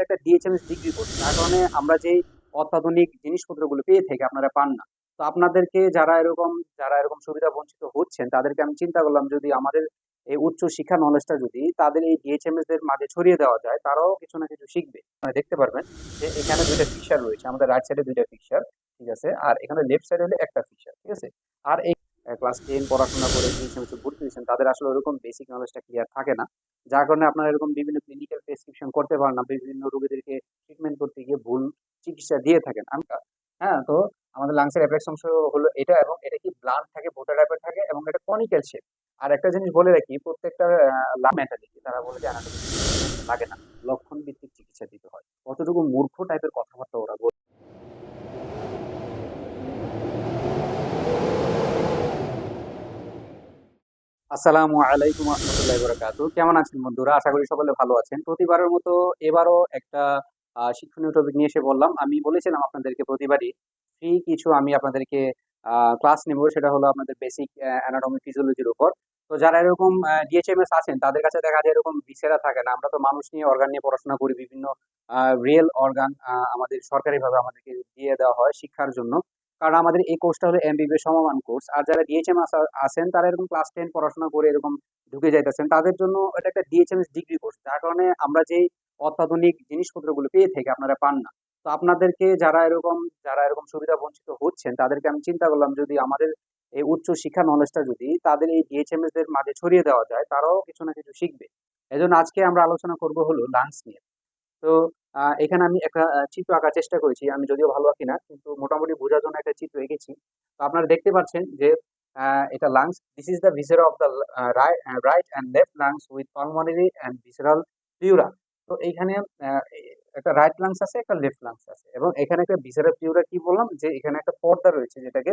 একটা DHMS degree course, যার কারণে আমরা যেই অত্যাধুনিক জিনিসপত্রগুলো পেয়ে থাকি আপনারা পান না। তো আপনাদেরকে যারা এরকম সুবিধা বঞ্চিত হচ্ছেন তাদেরকে আমি চিন্তা করলাম, যদি আমাদের এই উচ্চ শিক্ষা নলেজটা যদি তাদের এই ডিএচএমএস দের মাঝে ছড়িয়ে দেওয়া যায়, তারাও কিছু না কিছু শিখবে। আপনারা দেখতে পারবেন যে এখানে দুইটা ফিচার রয়েছে, আমাদের রাইট সাইডে দুইটা ফিচার, ঠিক আছে, আর এখানে লেফট সাইডে হলে একটা ফিচার, ঠিক আছে। আর এই ক্লাস 10 পড়াশোনা করে ডিএচএমএস এ ভর্তি হয়েছেন, তাদের আসলে ওরকম বেসিক নলেজটা ক্লিয়ার থাকে না, যার কারণে আপনারা এরকম বিভিন্ন ক্লিনিক্যাল প্রেসক্রিপশন করতে পারেন না, বিভিন্ন রোগীদেরকে ট্রিটমেন্ট করতে গিয়ে ভুল চিকিৎসা দিয়ে থাকেন। হ্যাঁ, তো আমাদের লাংসের অ্যাপেক্স অংশ হলো এটা, এবং এটা কি ব্লান্ট থাকে, ভোটা টাইপের থাকে, এবং এটা কনিক্যাল শেপ। আর একটা জিনিস বলে রাখি, প্রত্যেকটা মেন্টালিটি তারা বলে যে অ্যানাটমিক্যাল চিকিৎসা লাগে না, লক্ষণ ভিত্তিক চিকিৎসা দিতে হয়। কতটুকু মূর্খ টাইপের কথাবার্তা ওরা বলে। আসসালামু আলাইকুম রহমতুল্লাহ বরাকাতু। কেমন আছেন বন্ধুরা? আশা করি সকলে ভালো আছেন। প্রতিবারের মতো এবারও একটা শিক্ষণীয় টপিক নিয়ে এসে বললাম। আমি বলেছিলাম আপনাদেরকে প্রতিবারই ফ্রি কিছু আমি আপনাদেরকে ক্লাস নেব, সেটা হলো আপনাদের বেসিক অ্যানাটমি ফিজিওলজির উপর। তো যারা এরকম ডিএচএমএস আছেন তাদের কাছে দেখা যায় এরকম ভিসেরা থাকে না। আমরা তো মানুষ নিয়ে, অর্গান নিয়ে পড়াশোনা করি, বিভিন্ন রিয়েল অর্গান আমাদের সরকারিভাবে আমাদেরকে দিয়ে দেওয়া হয় শিক্ষার জন্য। কারণ আমাদের এই কোর্সটা হলো এমবিবিএস সমমান কোর্স। আর যারা ডিএচএম আছেন তারা এরকম ক্লাস 10 পড়াশোনা করে এরকম ঢুকে যাইতেছেন, তাদের জন্য এটা একটা ডিএচএমএস ডিগ্রি কোর্স, যার কারণে আমরা যেই অত্যাধুনিক জিনিসপত্রগুলো পেয়ে থাকি আপনারা পান না। তো আপনাদেরকে যারা এরকম সুবিধা বঞ্চিত হচ্ছেন তাদেরকে আমি চিন্তা করলাম, যদি আমাদের এই উচ্চ শিক্ষা নলেজটা যদি তাদের এই ডিএচএমএস দের মাঝে ছড়িয়ে দেওয়া যায়, তারাও কিছু না কিছু শিখবে। এজন্য আজকে আমরা আলোচনা করব হলো লাংস নিয়ে। তো এখানে আমি একটা চিত্র আঁকার চেষ্টা করেছি। আমি যদিও ভালো আঁকি না, কিন্তু মোটামুটি বোঝার জন্য একটা চিত্র এঁকেছি। তো আপনারা দেখতে পাচ্ছেন যে এটা lungs. This is the viscera of the right and left lungs with pulmonary and visceral pleura. তো এইখানে একটা রাইট লাংস আছে, একটা লেফট লাংস আছে, এবং এখানে একটা ভিসেরাল প্লিউরা কি বললাম, যে এখানে একটা পর্দা রয়েছে যেটাকে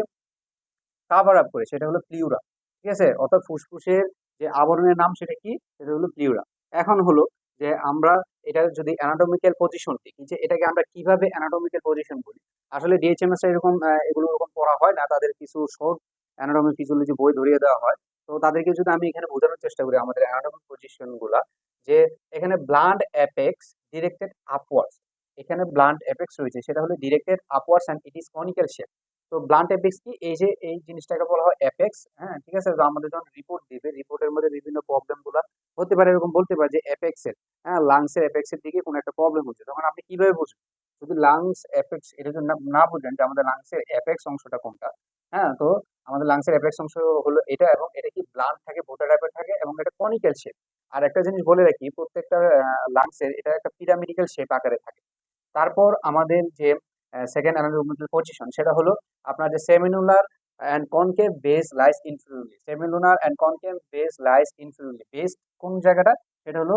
কাভার আপ করে, সেটা হলো প্লিউরা। ঠিক আছে, অর্থাৎ ফুসফুসের যে আবরণের নাম সেটা কি, সেটা হলো প্লিউরা। এখন হলো যে আমরা এটা যদি অ্যানাটমিক্যাল পজিশন দিই, যে এটাকে আমরা কিভাবে অ্যানাটমিক্যাল পজিশন বলি। আসলে ডিএইচএমএস এরকম এগুলো এরকম পড়া হয় না, তাদের কিছু শর্ট অ্যানাটমি ফিজিওলজি বই ধরিয়ে দেওয়া হয়। তো তাদেরকে যদি আমি এখানে বোঝানোর চেষ্টা করি আমাদের অ্যানাটমিক পজিশন গুলা, যে এখানে ব্লান্ট অ্যাপেক্স ডিরেক্টেড আপওয়ার্ডস, এখানে ব্লান্ট অ্যাপেক্স রয়েছে, সেটা হলো directed upwards and it is conical shape. তো ব্লান্ট অ্যাপেক্স কি, এই যে এই জিনিসটাকে বলা হয় অ্যাপেক্স। হ্যাঁ, ঠিক আছে। তো আমাদের যখন রিপোর্ট দিবে, রিপোর্টের মধ্যে বিভিন্ন প্রবলেম গুলা হতে পারে, এরকম বলতে পারে যে অ্যাপেক্স এর, হ্যাঁ, লাংস এর অ্যাপেক্স এর দিকে কোনো একটা প্রবলেম হচ্ছে, তখন আপনি কিভাবে বুঝবেন? যদি লাংস অ্যাপেক্স এটা যদি না বুঝেন যে আমাদের লাংস এর অ্যাপেক্স অংশটা কোনটা, হ্যাঁ, তো আমাদের লাংস এর অ্যাপেক্স অংশ হলো এটা, এবং এটা কি ব্লান্ট থাকে, ভোটার টাইপের থাকে, এবং এটা কনিক্যাল শেপ। আর একটা জিনিস বলে রাখি, প্রত্যেকটা লাংস এর এটা একটা পিরামিডিক্যাল শেপ আকারে থাকে। তারপর আমাদের যে সেকেন্ড অ্যানাটমিক্যাল পজিশন, সেটা হলো আপনার যে semilunar and concave base lies inferiorly. Semilunar and concave base lies inferiorly. Base কোন জায়গাটা, সেটা হলো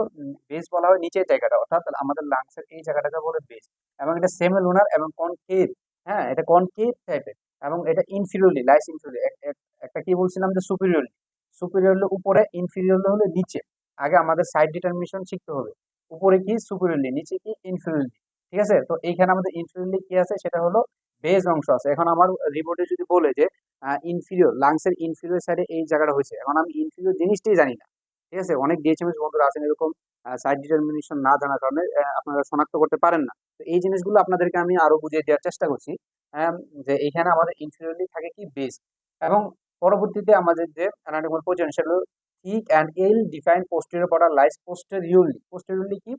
বেস বলা হয় নিচের জায়গাটা, অর্থাৎ আমাদের লাংসের এই জায়গাটাকে বলে বেস। এবং এটা সেমিলুনার এবং কনকেভ, হ্যাঁ, এটা কনকেভ টাইপের, এবং এটা ইনফিরিয়রলি লাইস ইনফিরিয়রলি। একটা কি বলছিলাম যে সুপিরিয়রলি, সুপিরিয়রলি উপরে, ইনফিরিয়রলি হলো নিচে। আগে আমাদের সাইড ডিটারমিনেশন শিখতে হবে। উপরে কি সুপিরিয়রলি, নিচে কি ইনফিরিয়রলি। ঠিক আছে, তো এইখানে আমাদের ইনফিরিয়রলি কি আছে, সেটা হলো বেজ অংশ আছে। এখন আমার রিপোর্টে যদি বলে যে ইনফিরিয়র, লাংসের ইনফিরিয়র সাইডে এই জায়গাটা হয়েছে, এখন আমি ইনফিরিয়র জিনিসটাই জানি না। ঠিক আছে, অনেক ডিএইচএমএস বন্ধুরা আছেন এরকম সাইড ডিটারমিনেশন না জানার কারণে আপনারা শনাক্ত করতে পারেন না। তো এই জিনিসগুলো আপনাদেরকে আমি আরো বুঝিয়ে দেওয়ার চেষ্টা করছি। আম, যে এখানে আমাদের ইনফিরিয়রলি থাকে কি বেস, এবং পরবর্তীতে আমাদের যে অ্যানাটমিক্যাল পজিশন সেটা হলো thick and ill defined posterior border lies posteriorly. Posteriorly কি,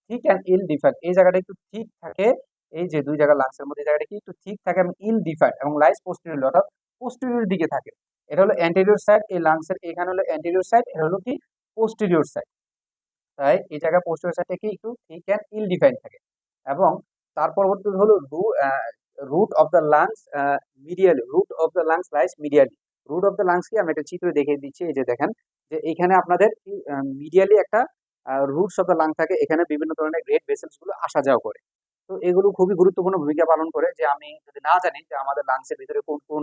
থিক অ্যান্ড ইল ডিফাইন্ড, এই জায়গাটা একটু ঠিক থাকে। এই যে দুই জায়গা লাংসের মধ্যে এই জায়গাটা কি একটু ঠিক থাকে, এবং ইল ডিফাইন্ড, এবং লাইস পোস্টেরিয়রলি, অর্থাৎ পোস্টেরিয়র দিকে থাকে। এটা হলো অ্যান্টেরিয়র সাইড, এই লাংসের এখানে হলো অ্যান্টেরিয়র সাইড, এটা হলো কি পোস্টেরিয়র সাইড। তাই এই জায়গায় পোস্টেরিয়র সাইডটা কি একটু থিক অ্যান্ড ইল ডিফাইন্ড থাকে। এবং তার পরবর্তীতে হলো root of the lungs medially, root of the lungs lies medially. Root of the lungs কি, আমি একটা চিত্র দেখিয়ে দিচ্ছি। এই যে দেখেন যে এখানে আপনাদের মিডিয়ালি একটা রুটস অফ দ্য লাং থাকে, এখানে বিভিন্ন ধরনের গ্রেট ভেসেলস গুলো আসা যাওয়া করে। তো এগুলো খুবই গুরুত্বপূর্ণ ভূমিকা পালন করে, যে আমি যদি না জানি যে আমাদের লাংসের ভিতরে কোন কোন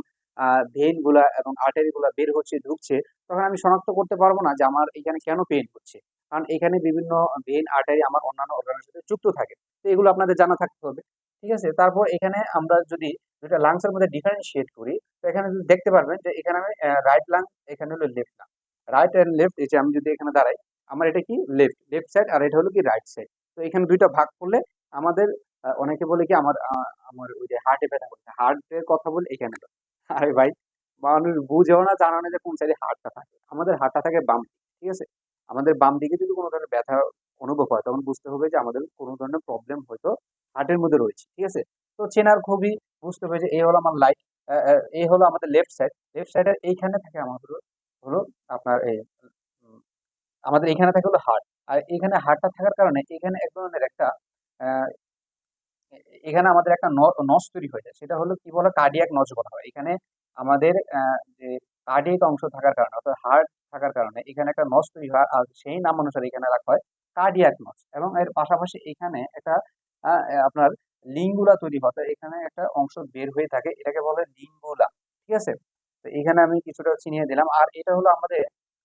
ভেইন গুলা এবং আর্টারি গুলা বের হচ্ছে, ঢুকছে, তখন আমি শনাক্ত করতে পারবো না যে আমার এখানে কেন পেইন হচ্ছে। কারণ এখানে বিভিন্ন ভেইন আর্টারি আমার অন্যান্য অর্গানের সাথে যুক্ত থাকে। তো এগুলো আপনাদের জানা থাকতে হবে। ঠিক আছে, তারপর এখানে আমরা যদি দুটা লাংসের মধ্যে ডিফারেন্সিয়েট করি, তো এখানে যদি দেখতে পারবেন যে এখানে আমি রাইট লাং, এখানে হলো left lung. Right and left, এই যে আমি যদি এখানে দাঁড়াই, আমার এটা কি লেফট লেফট সাইড, আর এটা হলো কি রাইট সাইড। তো এখানে দুইটা ভাগ করলে আমাদের অনেকে বলে কি আমার ওই যে হার্টে ব্যথা করছে, হার্টের কথা বলে এখানে না। আরে ভাই, মানুষ বুঝেও না, জানো না যে কোন সাইডে হাড়টা থাকে। আমাদের হাড়টা থাকে বাম দিকে, ঠিক আছে? আমাদের বাম দিকে যদি কোনো ধরনের ব্যথা অনুভব হয়, তখন বুঝতে হবে যে আমাদের কোনো ধরনের প্রবলেম হয়তো হার্টের মধ্যে রয়েছে, ঠিক আছে? তো চেনার খুবই, বুঝতে হবে যে এই হলো আমার লাইট, এই হলো আমাদের লেফট সাইড। লেফট সাইডের এইখানে থাকে আমাদের হলো আপনার এই আমাদের এখানে থাকে হলো হার্ট। আর এখানে হার্টটা থাকার কারণে এখানে এক ধরনের একটা আহ, এখানে আমাদের একটা নস তৈরি হয়ে যায়, সেটা হলো কি বলে কার্ডিয়াক নচ বলা হয়। এখানে আমাদের যে কার্ডিয়াক অংশ থাকার কারণে অর্থাৎ হার্ট থাকার কারণে এখানে একটা নচ তৈরি হয়, আর সেই নাম অনুসারে এখানে রাখা হয় কার্ডিয়াক নচ। এবং এর পাশাপাশি এখানে একটা আপনার লিঙ্গুলা তৈরি হয়, তো এখানে একটা অংশ বের হয়ে থাকে, এটাকে বলে লিঙ্গুলা, ঠিক আছে? তো এখানে আমি কিছুটা চিনিয়ে দিলাম। আর এটা হলো আমাদের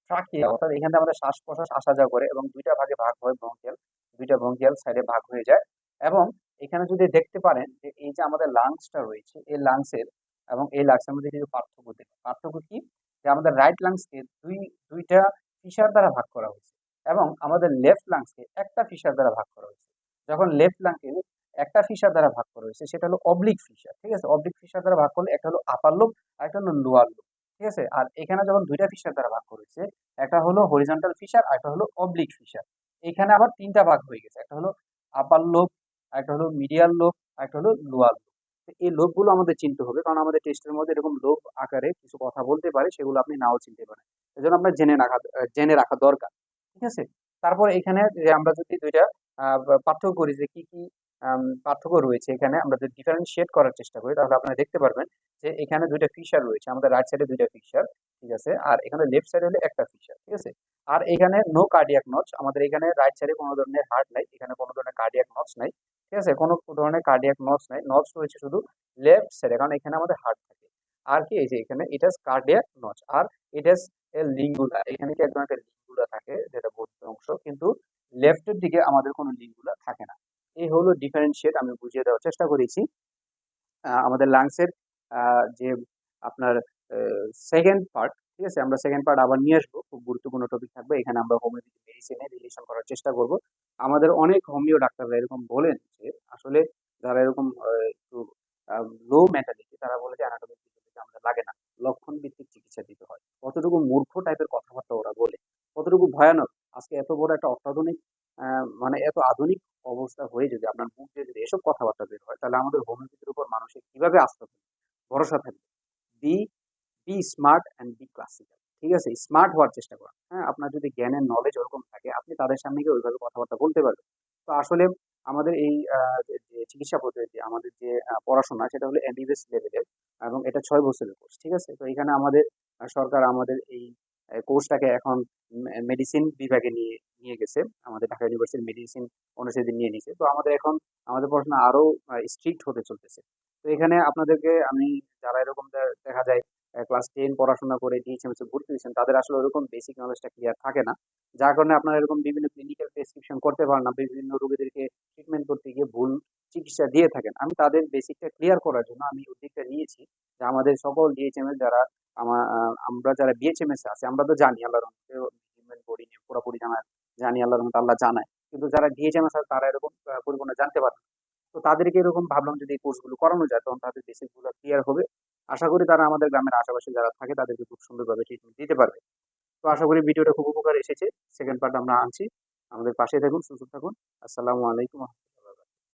ট্রাকিয়া, অর্থাৎ এখান থেকে আমাদের শ্বাস প্রশ্বাস আসা যাওয়া করে এবং দুইটা ভাগে ভাগ হয়, ব্রঙ্কিয়াল, দুইটা ব্রঙ্কিয়াল সাইডে ভাগ হয়ে যায়। এবং এখানে যদি দেখতে পারেন যে এই যে আমাদের লাংসটা রয়েছে, এই লাংসের এবং এই লাংসের মধ্যে কিছু পার্থক্য দেখি। পার্থক্য কি? যে আমাদের রাইট লাংসকে দুইটা ফিশার দ্বারা ভাগ করা হয়েছে এবং আমাদের লেফট লাংসকে একটা ফিশার দ্বারা ভাগ করা হয়েছে। যখন লেফট লাংকে একটা ফিশার দ্বারা ভাগ করা হয়েছে সেটা হলো অবলিক ফিশার, ঠিক আছে? অবলিক ফিশার দ্বারা ভাগ করলে একটা হলো আপার লোব আর একটা হলো লোয়ার লোব, ঠিক আছে? আর এখানে যখন দুইটা ফিশার দ্বারা ভাগ করেছে, একটা হলো হরিজন্টাল ফিশার আর একটা হলো অবলিক ফিশার। এখানে আবার তিনটা ভাগ হয়ে গেছে, একটা হলো আপার লোব, একটা হলো মিডিয়াল লোব, একটা হলো লোয়ার লোব। এই লোবগুলো আমাদের চিনতে হবে, কারণ আমাদের টেস্টের মধ্যে এরকম লোব আকারে কিছু কথা বলতে পারে, সেগুলো আপনি নাও চিনতে পারেন। এজন্য আপনার জেনে রাখা দরকার, ঠিক আছে? তারপর এখানে যে আমরা যদি দুইটা পার্থক্য করি যে কি কি পার্থক্য রয়েছে, এখানে আমরা যদি ডিফারেন্সিয়েট করার চেষ্টা করি, তাহলে আপনারা দেখতে পারবেন যে এখানে দুইটা ফিশার রয়েছে, আমাদের রাইট সাইডে দুইটা ফিশার, ঠিক আছে? আর এখানে লেফট সাইডে হলে একটা ফিশার, ঠিক আছে? আর এখানে নো কার্ডিয়াক নচ, আমাদের এখানে রাইট সাইডে কোনো ধরনের হার্ট নাই, এখানে কোনো ধরনের কার্ডিয়াক নচ নাই, ঠিক আছে? কোনো ধরনের কার্ডিয়াক নচ নাই, নচ রয়েছে শুধু লেফট সাইডে, কারণ এখানে আমাদের হার্ট থাকে। আর কি এই যে এখানে এটা কার্ডিয়াক নচ, আর এটা লিঙ্গুলা, এখানে কি একদম একটা লিঙ্গুলা থাকে যেটা বদ্ধ অংশ, কিন্তু লেফটের দিকে আমাদের কোনো লিঙ্গুলা থাকে না। এই হলো ডিফারেন্সিয়েট, আমি বুঝিয়ে দেওয়ার চেষ্টা করেছি। আমাদের লাংসের যে আপনার সেকেন্ড পার্ট, ঠিক আছে? আমরা সেকেন্ড পার্ট আবার নিয়ে আসবো, খুব গুরুত্বপূর্ণ টপিক থাকবে এখানে। আমরা হোমিওপ্যাথি মেডিসিনে রিলেশন করার চেষ্টা করব। আমাদের অনেক হোমিও ডাক্তাররা এরকম বলেন যে আসলে যারা এরকম একটু লো মেন্টালিটি, তারা বলে যে অ্যানাটমি ফিজিওলজি আমাদের লাগে না, লক্ষণ ভিত্তিক চিকিৎসা দিতে হয়। কতটুকু মূর্খ টাইপের কথাবার্তা ওরা বলে, কতটুকু ভয়ানক! আজকে এত বড় একটা অত্যাধুনিক মানে এত আধুনিক অবস্থা হয়ে যদি আপনার মুখ দিয়ে যদি এসব কথাবার্তা বের হয়, তাহলে আমাদের হোমিওপ্যাথির উপর মানুষের কিভাবে আস্থা থাকবে, ভরসা থাকবে? B B smart and B classical, ঠিক আছে? স্মার্ট হওয়ার চেষ্টা করেন। হ্যাঁ, আপনার যদি জ্ঞানের নলেজ ওরকম থাকে, আপনি তাদের সামনে গিয়ে ওইভাবে কথাবার্তা বলতে পারবেন। তো আসলে আমাদের এই যে চিকিৎসা পদ্ধতি, আমাদের যে পড়াশোনা, সেটা হলো এমবিবিএস লেভেলের এবং এটা 6 বছরের কোর্স, ঠিক আছে? তো এখানে আমাদের সরকার আমাদের এই কোর্সটাকে এখন মেডিসিন বিভাগে নিয়ে নিয়ে গেছে, আমাদের ঢাকা ইউনিভার্সিটির মেডিসিন অনুষদে নিয়ে নিয়েছে। তো আমাদের এখন আমাদের পড়াশোনা আরো স্ট্রিক্ট হতে চলতেছে। তো এখানে আপনাদেরকে আমি, যারা এরকম দেখা যায় ক্লাস 10 পড়াশোনা করে ডিএইচএমএস এ ভর্তি হয়েছেন, তাদের আসলে ওরকম বেসিক নলেজটা ক্লিয়ার থাকে না। যার কারণে আপনারা এরকম বিভিন্ন ক্লিনিক্যাল প্রেসক্রিপশন করতে পারেন না, বিভিন্ন রোগীদেরকে ট্রিটমেন্ট করতে গিয়ে ভুল চিকিৎসা দিয়ে থাকেন। আমি তাদের বেসিকটা ক্লিয়ার করার জন্য আমি উদ্যোগটা নিয়েছি যে আমাদের সকল ডিএইচএমএস যারা আমরা যারা বিএইচএমএস এ আছি, আমরা তো জানি আল্লাহর রহমতে হিউম্যান বডি নিয়ে পুরোপুরি জানি আল্লাহর রহমতে, আল্লাহ জানায়। কিন্তু যারা ডিএইচএমএস আছে তারা এরকম পরিপূর্ণ জানতে পারে না। তো তাদেরকে এরকম ভাবলাম যদি এই কোর্সগুলো করানো যায়, তখন তাদের বেসিক গুলো ক্লিয়ার হবে। আশা করি তারা আমাদের গ্রামের আশেপাশে যারা থাকে তাদেরকে খুব সুন্দরভাবে ট্রিটমেন্ট দিতে পারবে। তো আশা করি ভিডিওটা খুব উপকার এসেছে। সেকেন্ড পার্ট আমরা আনছি। আমাদের পাশে থাকুন, সুস্থ থাকুন। আসসালামু আলাইকুম।